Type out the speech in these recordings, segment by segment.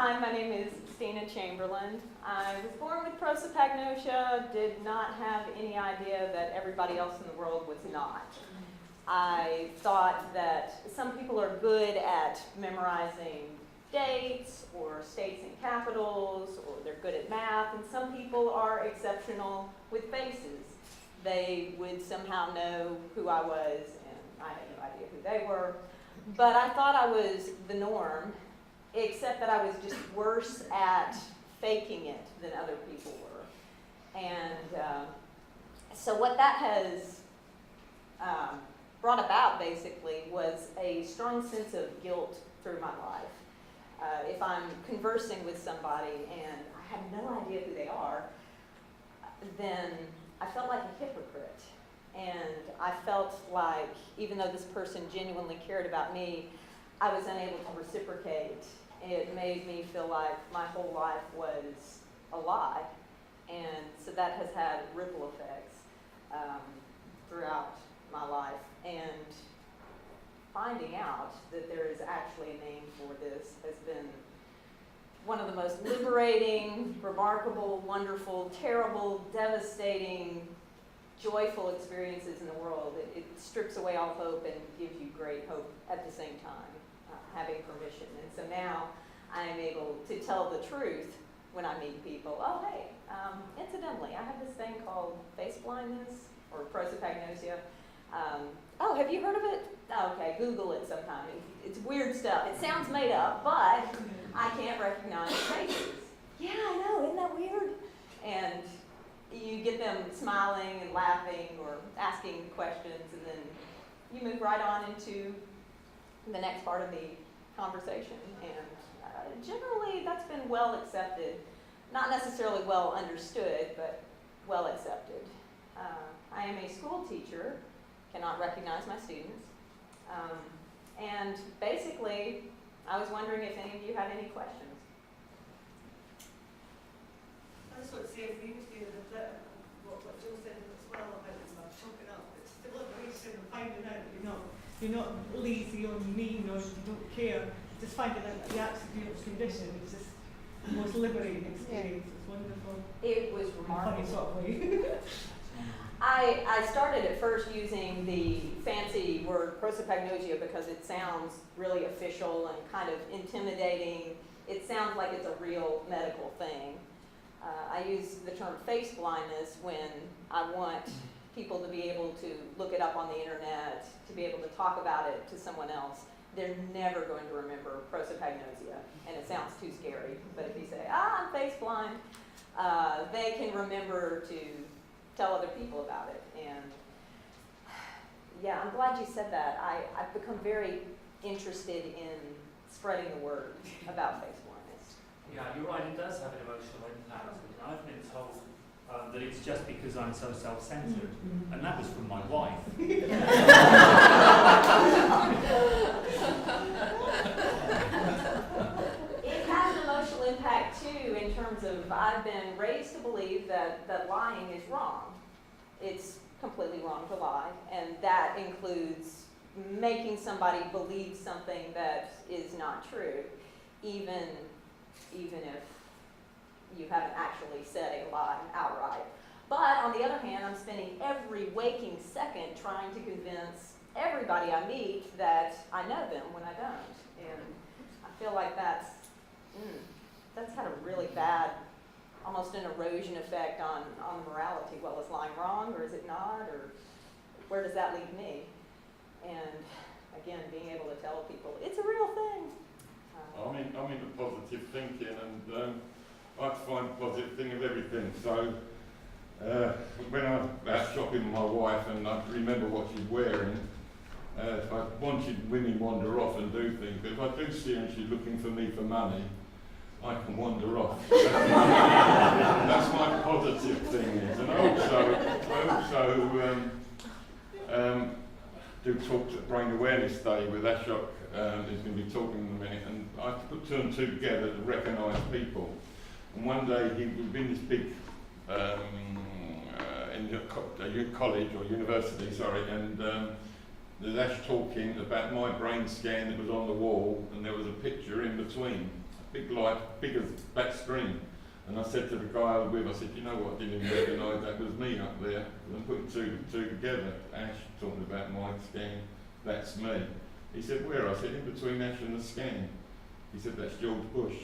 Hi, my name is Steena Chamberlain. I was born with prosopagnosia, did not have any idea that everybody else in the world was not. I thought that some people are good at memorizing dates or states and capitals, or they're good at math, and some people are exceptional with faces. They would somehow know who I was, and I had no idea who they were. But I thought I was the norm, except that I was just worse at faking it than other people were. And so what that has brought about, basically, was a strong sense of guilt through my life. If I'm conversing with somebody and I have no idea who they are, then I felt like a hypocrite. And I felt like, even though this person genuinely cared about me, I was unable to reciprocate. It made me feel like my whole life was a lie. And so that has had ripple effects throughout my life. And finding out that there is actually a name for this has been one of the most liberating, remarkable, wonderful, terrible, devastating, joyful experiences in the world. It strips away all hope and gives you great hope at the same time, having permission. And so now I am able to tell the truth when I meet people. Oh, hey, incidentally, I have this thing called faceblindness or prosopagnosia. Oh, have you heard of it? Oh, okay, Google it sometime. It's weird stuff. It sounds made up, but I can't recognize faces. Yeah, I know, isn't that weird? And you get them smiling and laughing or asking questions, and then you move right on into the next part of the conversation. And generally, that's been well accepted. Not necessarily well understood, but well accepted. I am a school teacher, cannot recognize my students. And basically, I was wondering if any of you had any questions. I just want to say, if you that what Joe said as well about choking up, it's deliberation and finding out that you're not lazy or mean or you don't care. Just finding out that you actually do this condition. It's just the most liberating experience. It's wonderful. It was remarkable. Funny sort of way. I started at first using the fancy word prosopagnosia because it sounds really official and kind of intimidating. It sounds like it's a real medical thing. I use the term face blindness when I want people to be able to look it up on the internet, to be able to talk about it to someone else. They're never going to remember prosopagnosia, and it sounds too scary. But if you say, I'm face blind, they can remember to tell other people about it. And yeah, I'm glad you said that. I've become very interested in spreading the word about face blindness. Yeah, you're right, it does have an emotional impact. And I've been told that it's just because I'm so self-centered, and that was from my wife. It has an emotional impact too, in terms of I've been raised to believe that lying is wrong. It's completely wrong to lie, and that includes making somebody believe something that is not true, even if you haven't actually said a lie outright. But on the other hand, I'm spending every waking second trying to convince everybody I meet that I know them when I don't. And I feel like that's had a really bad, almost an erosion effect on morality. Well, is lying wrong, or is it not, or where does that leave me? And again, being able to tell people it's a real thing. I'm into positive thinking, and I find positive thing of everything. So when I was out shopping with my wife, and I remember what she's wearing, if I wanted women wander off and do things, but if I do see her and she's looking for me for money, I can wander off. That's my positive thing is. And I also do talks at Brain Awareness Day with Ashok. He's going to be talking in a minute, and I put two and two together to recognise people. And one day we'd been in this big in college or university, and there's Ash talking about my brain scan that was on the wall, and there was a picture in between big light, big as that screen. And I said to the guy I was with, I said, you know what, I didn't even recognise that was me up there. And I'm putting two and two together. Ash talking about my scan, that's me. He said, where? I said, in between Ash and the scan. He said, that's George Bush.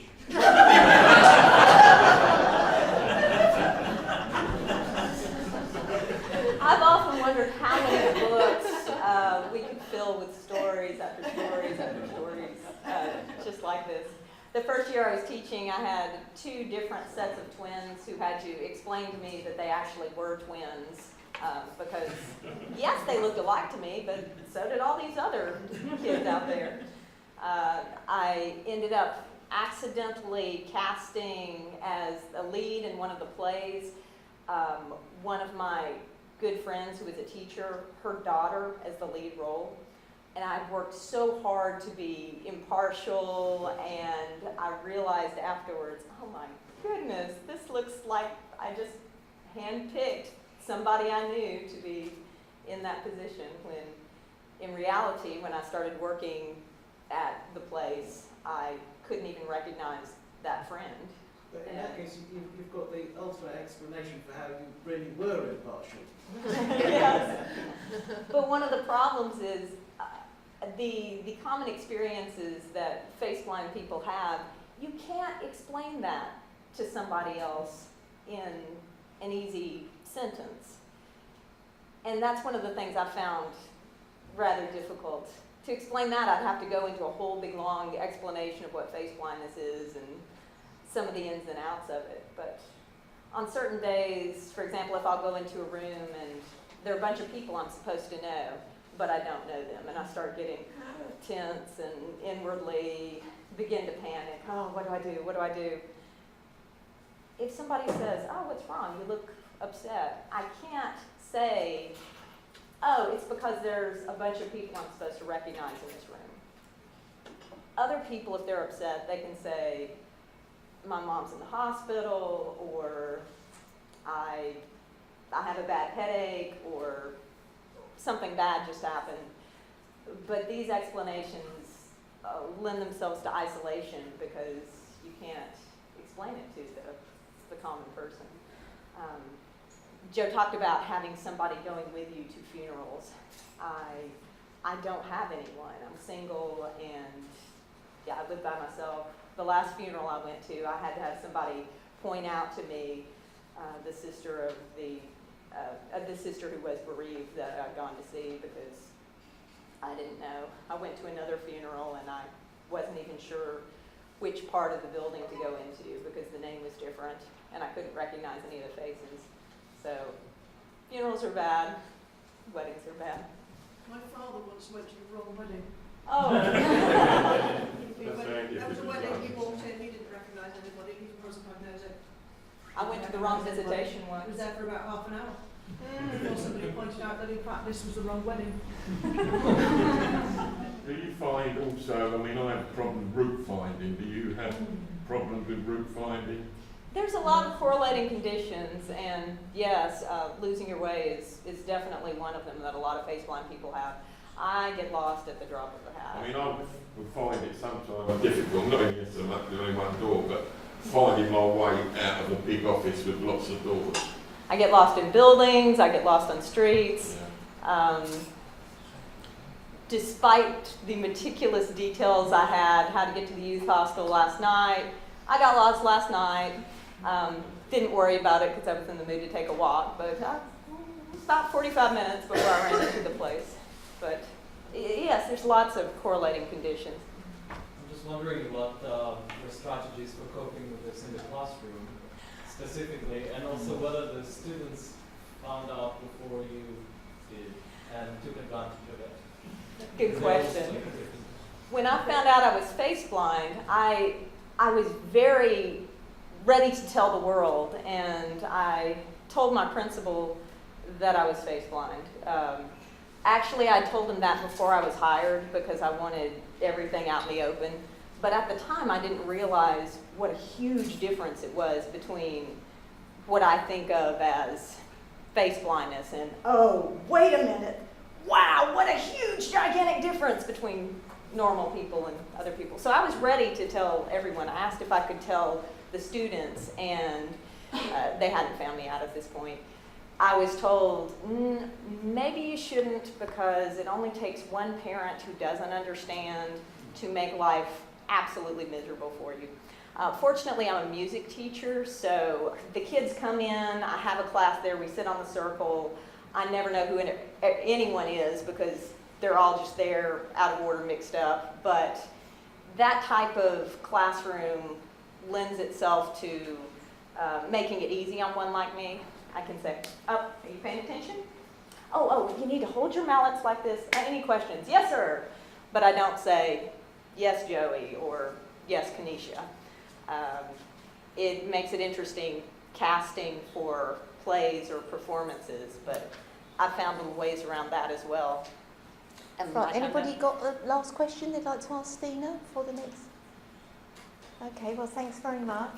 I've often wondered how many books we could fill with stories after stories after stories, just like this. The first year I was teaching, I had 2 different sets of twins who had to explain to me that they actually were twins. Because, yes, they looked alike to me, but so did all these other kids out there. I ended up accidentally casting as a lead in one of the plays. One of my good friends who was a teacher, her daughter as the lead role. And I worked so hard to be impartial, and I realized afterwards, oh my goodness, this looks like I just handpicked somebody I knew to be in that position, when in reality, when I started working at the place, I couldn't even recognize that friend. But in that case, you've got the ultimate explanation for how you really were impartial. Yes. But one of the problems is the common experiences that face-blind people have, you can't explain that to somebody else in an easy sentence. And that's one of the things I found rather difficult. To explain that, I'd have to go into a whole big long explanation of what face blindness is and some of the ins and outs of it. But on certain days, for example, if I'll go into a room and there are a bunch of people I'm supposed to know, but I don't know them, and I start getting tense and inwardly begin to panic. Oh, what do I do? What do I do? If somebody says, oh, what's wrong? You look upset. I can't say, oh, it's because there's a bunch of people I'm supposed to recognize in this room. Other people, if they're upset, they can say, my mom's in the hospital, or I have a bad headache, or something bad just happened. But these explanations lend themselves to isolation because you can't explain it to the common person. Joe talked about having somebody going with you to funerals. I don't have anyone. I'm single, and yeah, I live by myself. The last funeral I went to, I had to have somebody point out to me the sister who was bereaved that I'd gone to see, because I didn't know. I went to another funeral and I wasn't even sure which part of the building to go into because the name was different and I couldn't recognize any of the faces. So funerals are bad, weddings are bad. My father once went to the wrong wedding. Oh. That was a wedding, he walked in, he didn't recognise anybody, he was prosopagnosia. I went to the wrong visitation He once. was there for about half an hour before somebody pointed out that in fact this was the wrong wedding. Do you find also, I mean, I have problems route finding. Do you have problems with route finding? There's a lot of correlating conditions, and yes, losing your way is definitely one of them that a lot of face-blind people have. I get lost at the drop of a hat. I mean, I would find it sometimes difficult, not in so much with only one door, but finding my way out of a big office with lots of doors. I get lost in buildings, I get lost on streets. Yeah. Despite the meticulous details I had, how to get to the youth hostel last night, I got lost last night. Didn't worry about it because I was in the mood to take a walk, but about 45 minutes before I ran into the place. But yes, there's lots of correlating conditions. I'm just wondering about your strategies for coping with this in the classroom specifically, and also whether the students found out before you did and took advantage of it. Good question. When I found out I was face blind, I was very ready to tell the world, and I told my principal that I was face blind. Actually, I told him that before I was hired because I wanted everything out in the open. But at the time, I didn't realize what a huge difference it was between what I think of as face blindness and, oh, wait a minute, wow, what a huge, gigantic difference between normal people and other people. So I was ready to tell everyone. I asked if I could tell the students, and they hadn't found me out at this point. I was told, maybe you shouldn't, because it only takes one parent who doesn't understand to make life absolutely miserable for you. Fortunately, I'm a music teacher, so the kids come in, I have a class there, we sit on the circle. I never know who anyone is because they're all just there, out of order, mixed up. But that type of classroom lends itself to making it easy on one like me. I can say, oh, are you paying attention? Oh, you need to hold your mallets like this. Any questions? Yes, sir. But I don't say, yes, Joey, or yes, Kanisha. It makes it interesting casting for plays or performances, but I found little ways around that as well. And Right, anybody got the last question they'd like to ask Steena for the next? Okay, well, thanks very much.